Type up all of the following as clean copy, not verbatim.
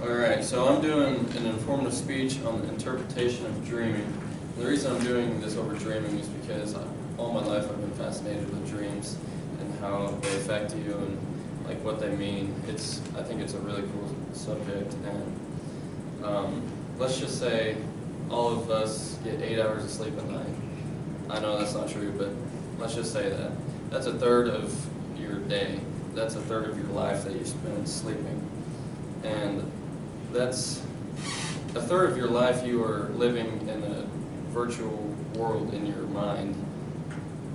Alright, so I'm doing an informative speech on the interpretation of dreaming. And the reason I'm doing this over dreaming is because all my life I've been fascinated with dreams and how they affect you and like what they mean. I think it's a really cool subject, and let's just say all of us get 8 hours of sleep a night. I know that's not true, but let's just say that. That's a third of your day. That's a third of your life that you spend sleeping. And that's a third of your life you are living in a virtual world in your mind,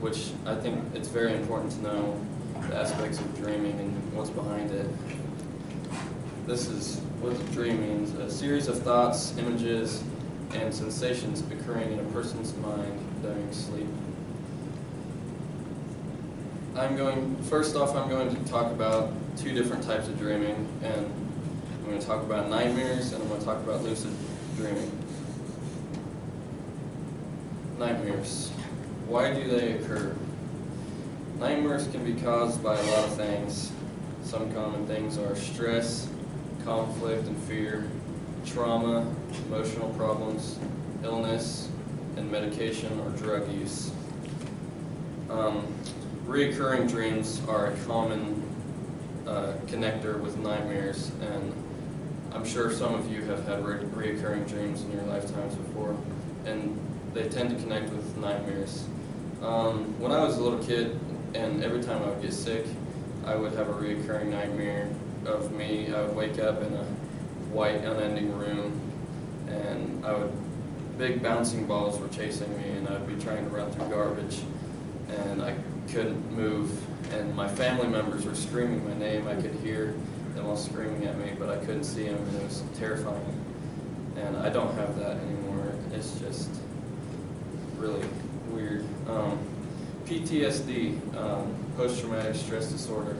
which I think it's very important to know the aspects of dreaming and what's behind it. This is what the dream means: a series of thoughts, images, and sensations occurring in a person's mind during sleep. First off, I'm going to talk about two different types of dreaming, and I'm going to talk about nightmares, and I'm going to talk about lucid dreaming. Nightmares. Why do they occur? Nightmares can be caused by a lot of things. Some common things are stress, conflict and fear, trauma, emotional problems, illness, and medication or drug use. Reoccurring dreams are a common connector with nightmares, and I'm sure some of you have had reoccurring dreams in your lifetimes before, and they tend to connect with nightmares. When I was a little kid, and every time I would get sick, I would have a reoccurring nightmare of me. I would wake up in a white, unending room, and big bouncing balls were chasing me, and I'd be trying to run through garbage, and I couldn't move, and my family members were screaming my name. I could hear them all screaming at me, but I couldn't see them, and it was terrifying. And I don't have that anymore. It's just really weird. PTSD, post-traumatic stress disorder.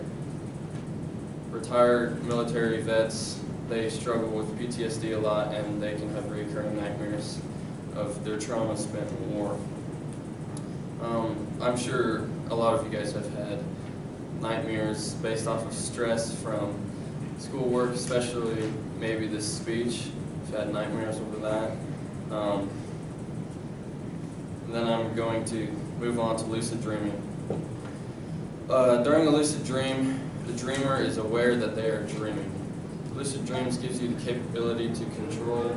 Retired military vets, they struggle with PTSD a lot, and they can have recurring nightmares of their trauma spent in war. I'm sure a lot of you guys have had nightmares based off of stress from schoolwork, especially maybe this speech. I've had nightmares over that. Then I'm going to move on to lucid dreaming. During a lucid dream, the dreamer is aware that they are dreaming. Lucid dreams gives you the capability to control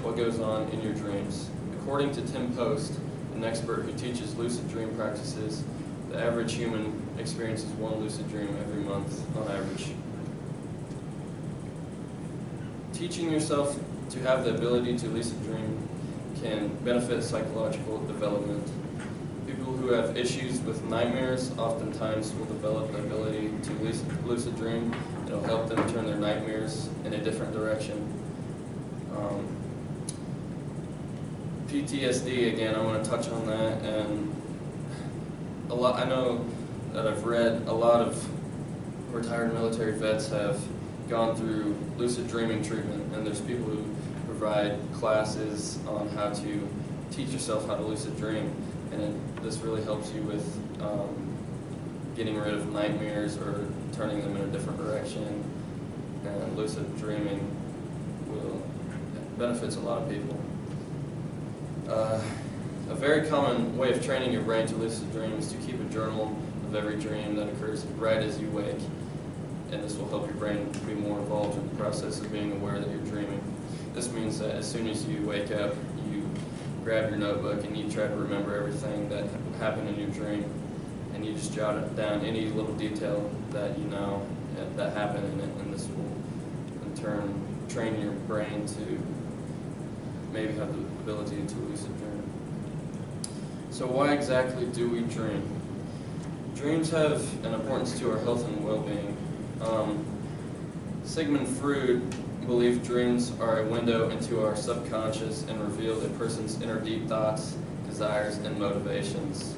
what goes on in your dreams. According to Tim Post, an expert who teaches lucid dream practices, the average human experiences one lucid dream every month on average. Teaching yourself to have the ability to lucid dream can benefit psychological development. People who have issues with nightmares oftentimes will develop the ability to lucid dream. It'll help them turn their nightmares in a different direction. PTSD, again, I want to touch on that, and I know that I've read a lot of retired military vets have gone through lucid dreaming treatment, and there's people who provide classes on how to teach yourself how to lucid dream, and this really helps you with getting rid of nightmares or turning them in a different direction. And lucid dreaming benefits a lot of people. A very common way of training your brain to lucid dream is to keep a journal of every dream that occurs right as you wake, and this will help your brain be more involved in the process of being aware that you're dreaming. This means that as soon as you wake up, you grab your notebook and you try to remember everything that happened in your dream, and you just jot down any little detail that you know that happened in it, and this will in turn train your brain to maybe have the ability to lucid dream. So why exactly do we dream? Dreams have an importance to our health and well-being. Sigmund Freud believed dreams are a window into our subconscious and reveal a person's inner deep thoughts, desires, and motivations.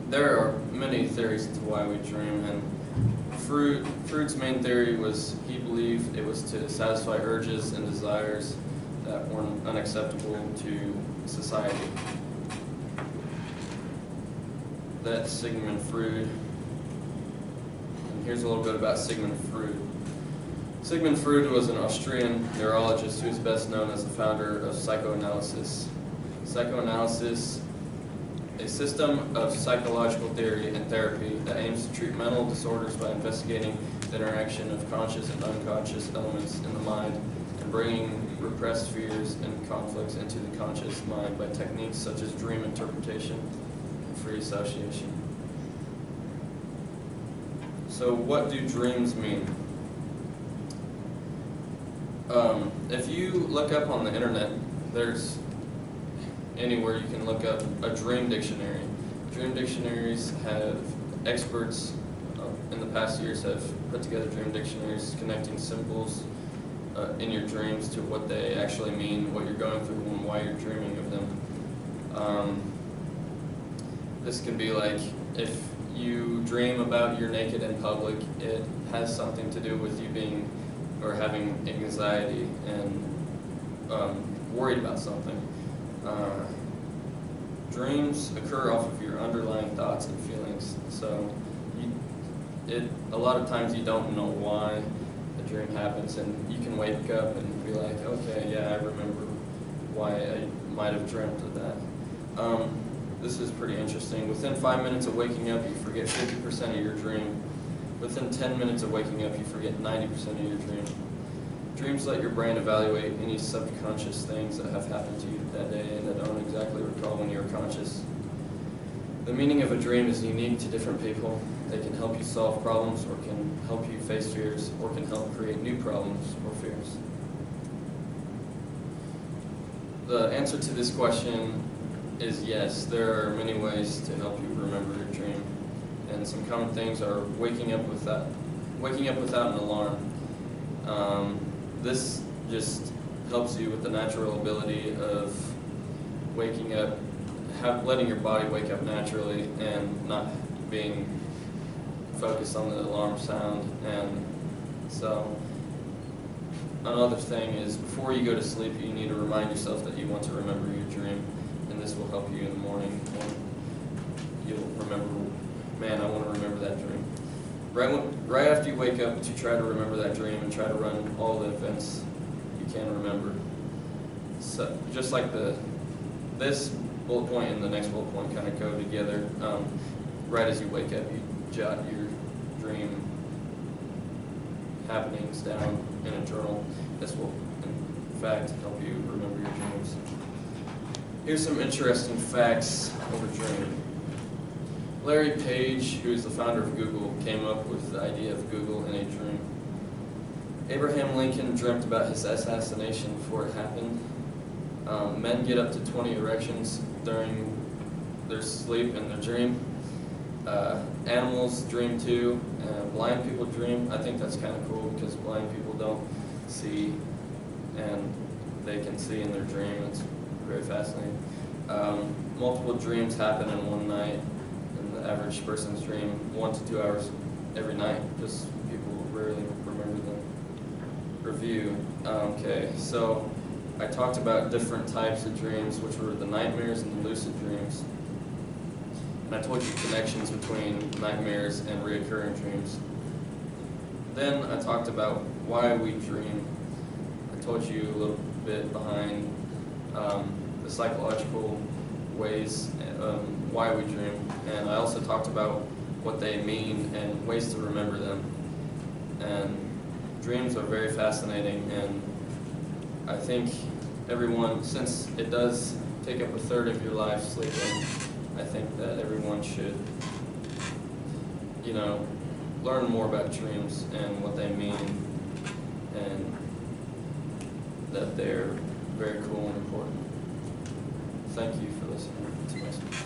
There are many theories as to why we dream, and Freud's main theory was he believed it was to satisfy urges and desires that were unacceptable to society. That's Sigmund Freud. And here's a little bit about Sigmund Freud. Sigmund Freud was an Austrian neurologist who is best known as the founder of psychoanalysis. Psychoanalysis, a system of psychological theory and therapy that aims to treat mental disorders by investigating the interaction of conscious and unconscious elements in the mind and bringing repressed fears and conflicts into the conscious mind by techniques such as dream interpretation and free association. So what do dreams mean? If you look up on the internet, there's anywhere you can look up a dream dictionary. Dream dictionaries have experts in the past years have put together dream dictionaries connecting symbols in your dreams to what they actually mean, what you're going through, and why you're dreaming of them. This can be like if you dream about you're naked in public, it has something to do with you being or having anxiety and worried about something. Dreams occur off of your underlying thoughts and feelings, so a lot of times you don't know why the dream happens, and you can wake up and be like, okay, yeah, I remember why I might have dreamt of that. This is pretty interesting. Within 5 minutes of waking up, you forget 50% of your dream. Within 10 minutes of waking up, you forget 90% of your dream. Dreams let your brain evaluate any subconscious things that have happened to you that day and that don't exactly recall when you were conscious. The meaning of a dream is unique to different people. They can help you solve problems, or can help you face fears, or can help create new problems or fears. The answer to this question is yes. There are many ways to help you remember your dream, and some common things are waking up without an alarm. This just helps you with the natural ability of waking up, letting your body wake up naturally and not being focused on the alarm sound. And so another thing is, before you go to sleep, you need to remind yourself that you want to remember your dream, and this will help you in the morning when you'll remember, man, I want to remember that dream. Right after you wake up, to try to remember that dream and try to run all the events you can remember. So just like this bullet point and the next bullet point kind of go together. Right as you wake up, you jot your dream happenings down in a journal. This will, in fact, help you remember your dreams. Here's some interesting facts over dreaming. Larry Page, who is the founder of Google, came up with the idea of Google in a dream. Abraham Lincoln dreamt about his assassination before it happened. Men get up to 20 erections during their sleep and their dream. Animals dream too. Blind people dream. I think that's kind of cool because blind people don't see, and they can see in their dream. It's very fascinating. Multiple dreams happen in one night. The average person's dream 1 to 2 hours every night. Just people rarely remember them. Review. Okay, so I talked about different types of dreams, which were the nightmares and the lucid dreams. And I told you connections between nightmares and recurring dreams. Then I talked about why we dream. I told you a little bit behind the psychological ways why we dream, and I also talked about what they mean and ways to remember them. And dreams are very fascinating, and I think everyone, since it does take up a third of your life sleeping, I think that everyone should, learn more about dreams and what they mean, and that they're very cool and important. Thank you for listening to my speech.